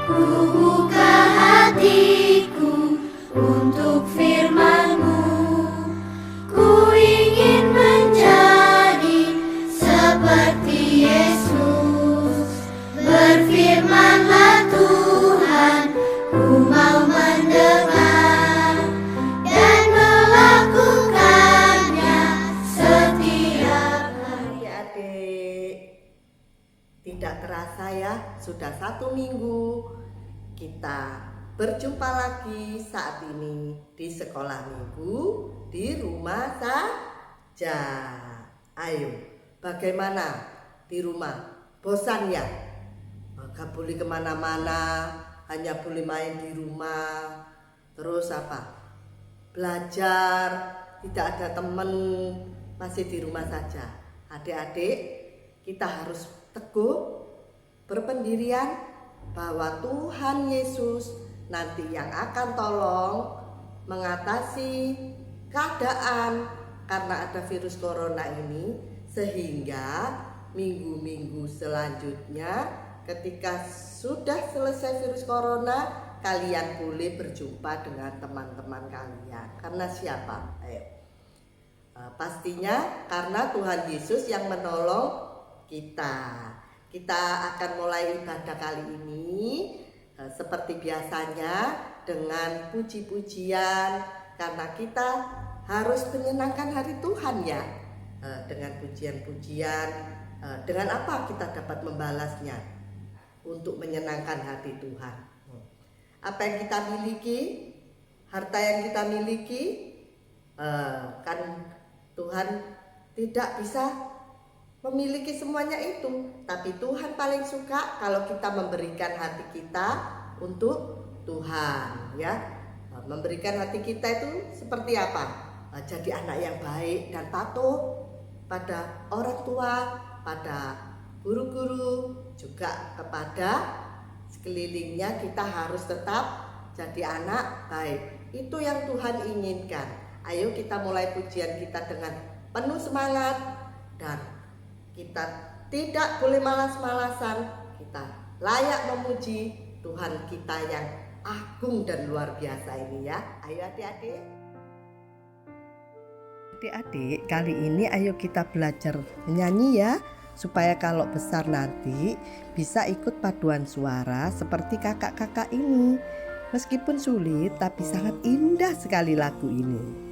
Ku buka hatiku untuk firman-Mu. Ku ingin menjadi seperti Yesus. Berfirmanlah Tuhan, ku mau mendengar dan melakukannya setiap hari. Adik-adik, tidak terasa ya, sudah 1 minggu kita berjumpa lagi saat ini di sekolah minggu di rumah saja. Ayo, bagaimana di rumah? Bosan ya? Gak boleh kemana-mana, hanya boleh main di rumah. Terus apa? Belajar, tidak ada teman, masih di rumah saja. Adik-adik, kita harus teguh berpendirian bahwa Tuhan Yesus nanti yang akan tolong mengatasi keadaan karena ada virus corona ini, sehingga minggu-minggu selanjutnya ketika sudah selesai virus corona, kalian boleh berjumpa dengan teman-teman kalian. Karena siapa? Ayo. Pastinya karena Tuhan Yesus yang menolong kita. Kita akan mulai ibadah kali ini seperti biasanya dengan puji-pujian, karena kita harus menyenangkan hari Tuhan ya. Dengan pujian-pujian, dengan apa kita dapat membalasnya? Untuk menyenangkan hati Tuhan. Apa yang kita miliki, harta yang kita miliki, kan Tuhan tidak bisa memiliki semuanya itu, tapi Tuhan paling suka kalau kita memberikan hati kita untuk Tuhan, ya. Memberikan hati kita itu seperti apa? Jadi anak yang baik dan patuh pada orang tua, pada guru-guru, juga kepada sekelilingnya. Kita harus tetap jadi anak baik. Itu yang Tuhan inginkan. Ayo kita mulai pujian kita dengan penuh semangat, dan kita tidak boleh malas-malasan. Kita layak memuji Tuhan kita yang agung dan luar biasa ini ya. Ayo adik-adik. Adik-adik, kali ini ayo kita belajar menyanyi ya, supaya kalau besar nanti bisa ikut paduan suara seperti kakak-kakak ini. Meskipun sulit, tapi sangat indah sekali lagu ini.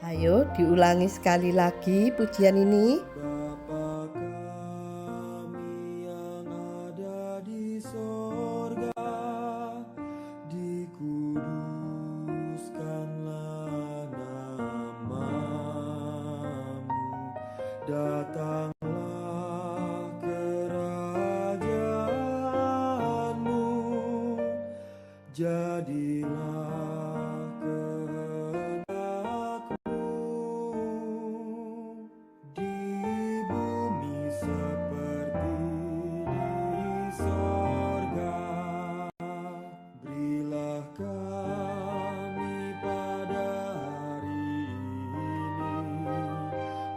Ayo diulangi sekali lagi pujian ini. Bapa kami yang ada di sorga, dikuduskanlah namamu, datanglah kerajaanmu, jadilah kehendakmu di bumi seperti di sorga. Berilah kami pada hari ini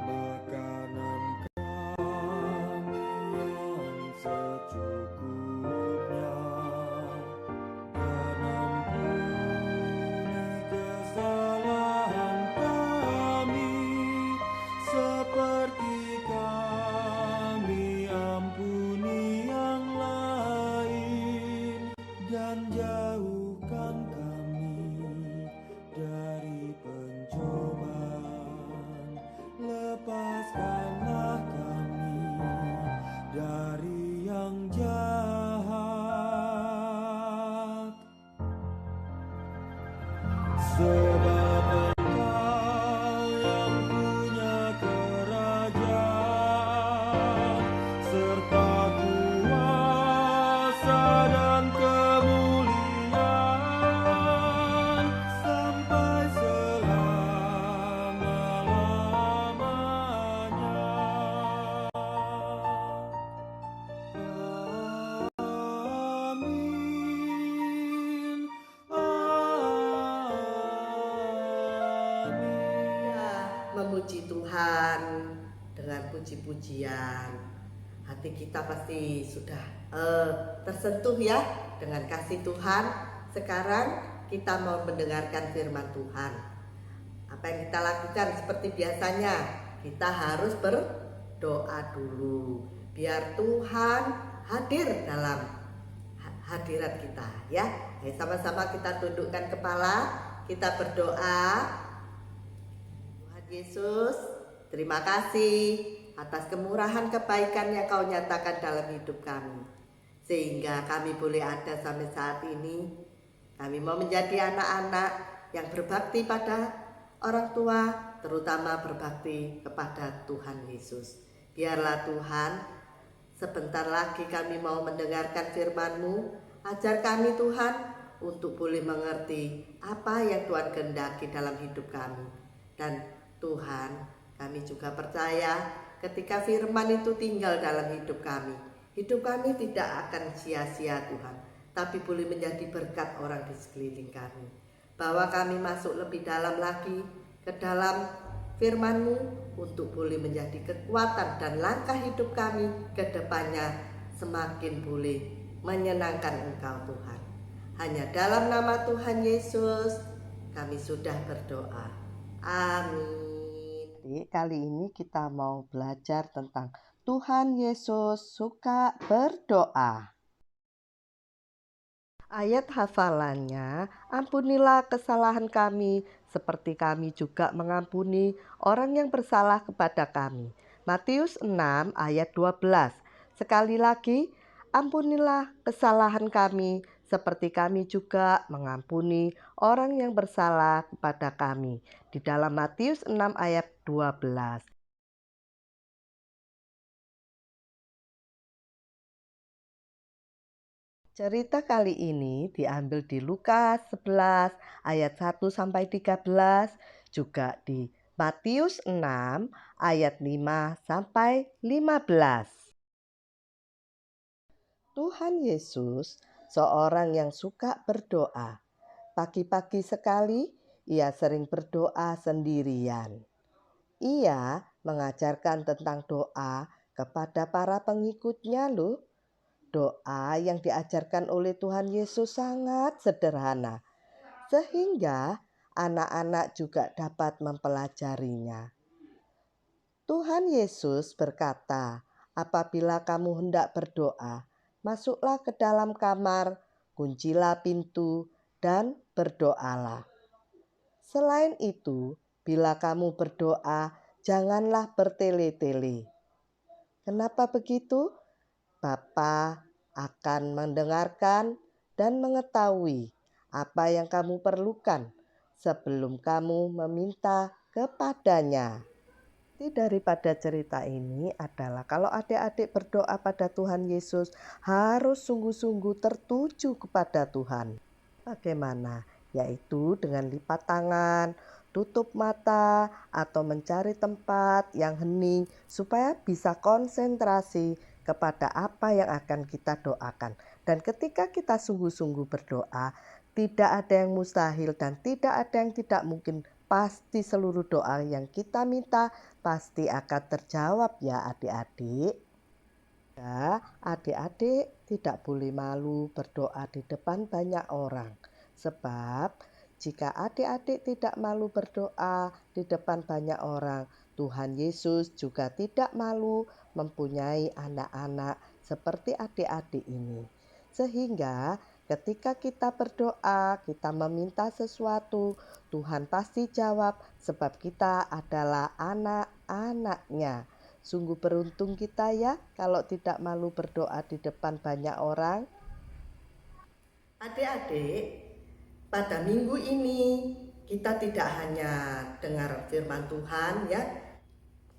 makanan kami yang secukupnya, dan ampuni kesalahan kami seperti kami ampuni yang lain, dan jauhkan kami dari pencobaan, lepaskanlah kami dari yang jahat. Sebab Engkau yang punya kerajaan serta kuasa dan kemuliaan sampai selama-lamanya. Amin. Ya, memuji Tuhan dengan puji-pujian. Hati kita pasti sudah tersentuh ya dengan kasih Tuhan. Sekarang kita mau mendengarkan firman Tuhan. Apa yang kita lakukan seperti biasanya, kita harus berdoa dulu biar Tuhan hadir dalam hadirat kita ya. Ayo sama-sama kita tundukkan kepala, kita berdoa. Tuhan Yesus, terima kasih atas kemurahan kebaikan yang Kau nyatakan dalam hidup kami, sehingga kami boleh ada sampai saat ini. Kami mau menjadi anak-anak yang berbakti pada orang tua, terutama berbakti kepada Tuhan Yesus. Biarlah Tuhan, sebentar lagi kami mau mendengarkan firman-Mu. Ajar kami Tuhan untuk boleh mengerti apa yang Tuhan kehendaki dalam hidup kami. Dan Tuhan, kami juga percaya ketika firman itu tinggal dalam hidup kami tidak akan sia-sia Tuhan, tapi boleh menjadi berkat orang di sekeliling kami. Bahwa kami masuk lebih dalam lagi ke dalam firman-Mu untuk boleh menjadi kekuatan dan langkah hidup kami ke depannya semakin boleh menyenangkan Engkau Tuhan. Hanya dalam nama Tuhan Yesus kami sudah berdoa. Amin. Kali ini kita mau belajar tentang Tuhan Yesus suka berdoa. Ayat hafalannya, ampunilah kesalahan kami seperti kami juga mengampuni orang yang bersalah kepada kami. Matius 6 ayat 12. Sekali lagi, ampunilah kesalahan kami seperti kami juga mengampuni orang yang bersalah kepada kami. Di dalam Matius 6 ayat 12. Cerita kali ini diambil di Lukas 11 ayat 1 sampai 13, juga di Matius 6 ayat 5 sampai 15. Tuhan Yesus seorang yang suka berdoa. Pagi-pagi sekali ia sering berdoa sendirian. Ia mengajarkan tentang doa kepada para pengikutnya loh. Doa yang diajarkan oleh Tuhan Yesus sangat sederhana, sehingga anak-anak juga dapat mempelajarinya. Tuhan Yesus berkata, apabila kamu hendak berdoa, masuklah ke dalam kamar, kuncilah pintu, dan berdoalah. Selain itu, bila kamu berdoa, janganlah bertele-tele. Kenapa begitu? Bapa akan mendengarkan dan mengetahui apa yang kamu perlukan sebelum kamu meminta kepadanya. Daripada cerita ini adalah kalau adik-adik berdoa pada Tuhan Yesus harus sungguh-sungguh tertuju kepada Tuhan. Bagaimana? Yaitu dengan lipat tangan, tutup mata, atau mencari tempat yang hening supaya bisa konsentrasi kepada apa yang akan kita doakan. Dan ketika kita sungguh-sungguh berdoa, tidak ada yang mustahil dan tidak ada yang tidak mungkin. Pasti seluruh doa yang kita minta pasti akan terjawab ya adik-adik. Ya, adik-adik tidak boleh malu berdoa di depan banyak orang. Sebab jika adik-adik tidak malu berdoa di depan banyak orang, Tuhan Yesus juga tidak malu mempunyai anak-anak seperti adik-adik ini. Sehingga ketika kita berdoa, kita meminta sesuatu, Tuhan pasti jawab sebab kita adalah anak-anaknya. Sungguh beruntung kita ya kalau tidak malu berdoa di depan banyak orang. Adik-adik, pada minggu ini kita tidak hanya dengar firman Tuhan ya.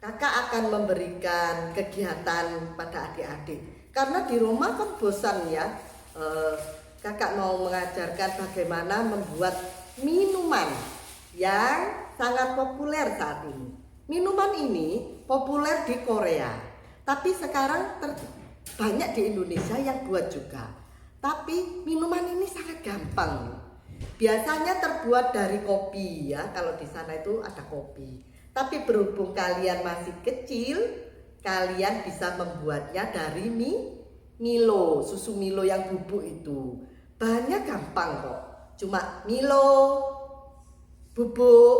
Kakak akan memberikan kegiatan pada adik-adik. Karena di rumah kan bosan ya. Kakak mau mengajarkan bagaimana membuat minuman yang sangat populer saat ini. Minuman ini populer di Korea, tapi sekarang banyak di Indonesia yang buat juga. Tapi minuman ini sangat gampang. Biasanya terbuat dari kopi ya, kalau di sana itu ada kopi. Tapi berhubung kalian masih kecil, kalian bisa membuatnya dari Milo, susu Milo yang bubuk itu. Bahannya gampang kok, cuma Milo, bubuk,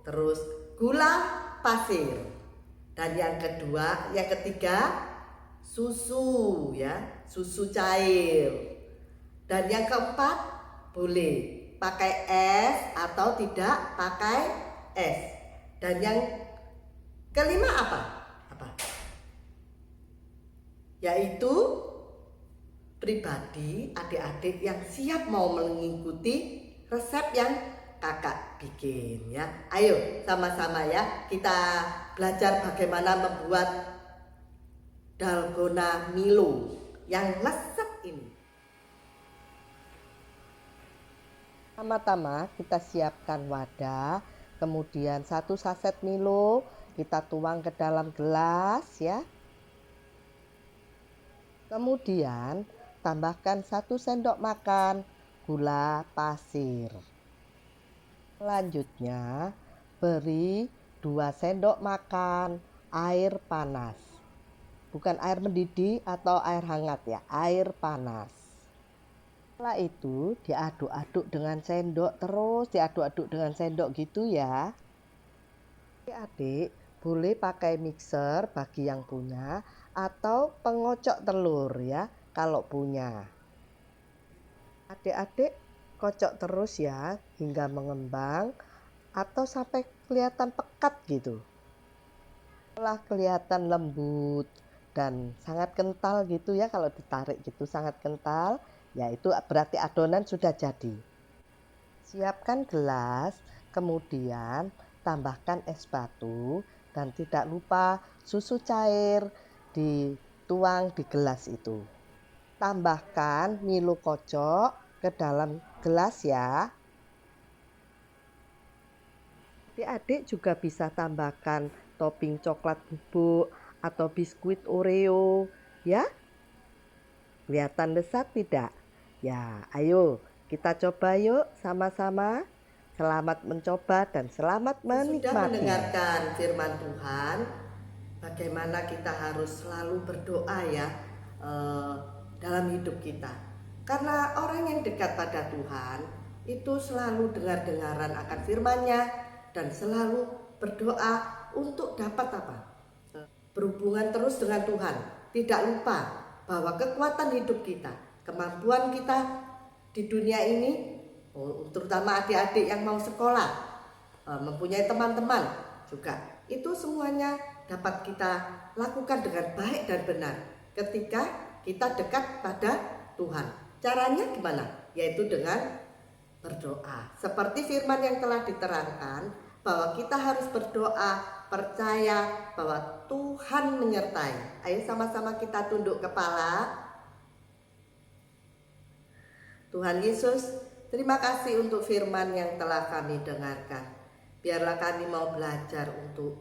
terus gula pasir. Dan yang ketiga susu ya, susu cair. Dan yang keempat boleh pakai es atau tidak pakai es. Dan yang kelima apa? Yaitu pribadi adik-adik yang siap mau mengikuti resep yang kakak bikin ya. Ayo sama-sama ya kita belajar bagaimana membuat dalgona Milo yang lezat ini. Pertama-tama kita siapkan wadah, kemudian 1 saset Milo kita tuang ke dalam gelas ya. Kemudian tambahkan 1 sendok makan gula pasir. Selanjutnya beri 2 sendok makan air panas. Bukan air mendidih atau air hangat ya, air panas. Setelah itu diaduk-aduk dengan sendok, terus diaduk-aduk dengan sendok gitu ya. Adik-adik boleh pakai mixer bagi yang punya atau pengocok telur ya kalau punya. Adik-adik kocok terus ya hingga mengembang atau sampai kelihatan pekat gitu. Setelah kelihatan lembut dan sangat kental gitu ya, kalau ditarik gitu sangat kental, ya itu berarti adonan sudah jadi. Siapkan gelas, kemudian tambahkan es batu dan tidak lupa susu cair dituang di gelas itu. Tambahkan Milo kocok ke dalam gelas ya. Adik-adik juga bisa tambahkan topping coklat bubuk atau biskuit Oreo ya. Kelihatan lezat tidak? Ya, ayo kita coba yuk sama-sama. Selamat mencoba dan selamat menikmati. Sudah mendengarkan firman Tuhan, bagaimana kita harus selalu berdoa ya dalam hidup kita. Karena orang yang dekat pada Tuhan itu selalu dengar-dengaran akan firman-Nya dan selalu berdoa untuk dapat apa? Berhubungan terus dengan Tuhan. Tidak lupa bahwa kekuatan hidup kita, kemampuan kita di dunia ini, terutama adik-adik yang mau sekolah, mempunyai teman-teman juga, itu semuanya dapat kita lakukan dengan baik dan benar ketika kita dekat pada Tuhan. Caranya gimana? Yaitu dengan berdoa. Seperti firman yang telah diterangkan bahwa kita harus berdoa, percaya bahwa Tuhan menyertai. Ayo sama-sama kita tunduk kepala. Tuhan Yesus, Terima kasih untuk firman yang telah kami dengarkan. Biarlah kami mau belajar untuk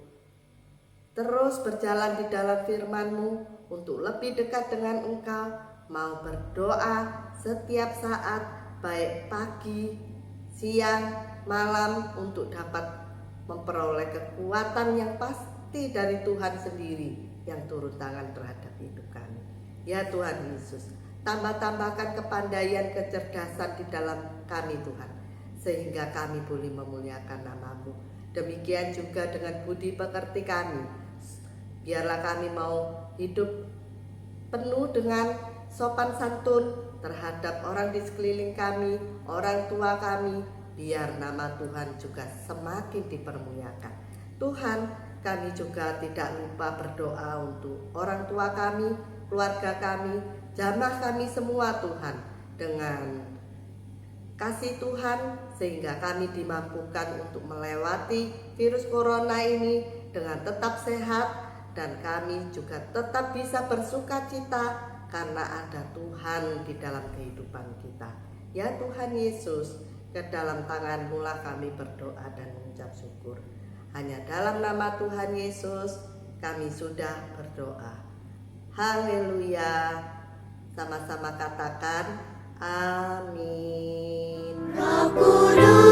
terus berjalan di dalam firman-Mu, untuk lebih dekat dengan Engkau, mau berdoa setiap saat, baik pagi, siang, malam, untuk dapat memperoleh kekuatan yang pasti dari Tuhan sendiri yang turun tangan terhadap hidup kami. Ya Tuhan Yesus, tambah-tambahkan kepandaian, kecerdasan di dalam kami Tuhan, sehingga kami boleh memuliakan nama-Mu. Demikian juga dengan budi pekerti kami. Biarlah kami mau hidup penuh dengan sopan santun terhadap orang di sekeliling kami, orang tua kami. Biar nama Tuhan juga semakin dipermuliakan. Tuhan, kami juga tidak lupa berdoa untuk orang tua kami, keluarga kami, jamaah kami semua Tuhan, dengan kasih Tuhan, sehingga kami dimampukan untuk melewati virus corona ini dengan tetap sehat, dan kami juga tetap bisa bersuka cita karena ada Tuhan di dalam kehidupan kita. Ya Tuhan Yesus, ke dalam tangan-Mu lah kami berdoa dan mengucap syukur. Hanya dalam nama Tuhan Yesus kami sudah berdoa. Haleluya. Sama-sama katakan amin. Roh Kudus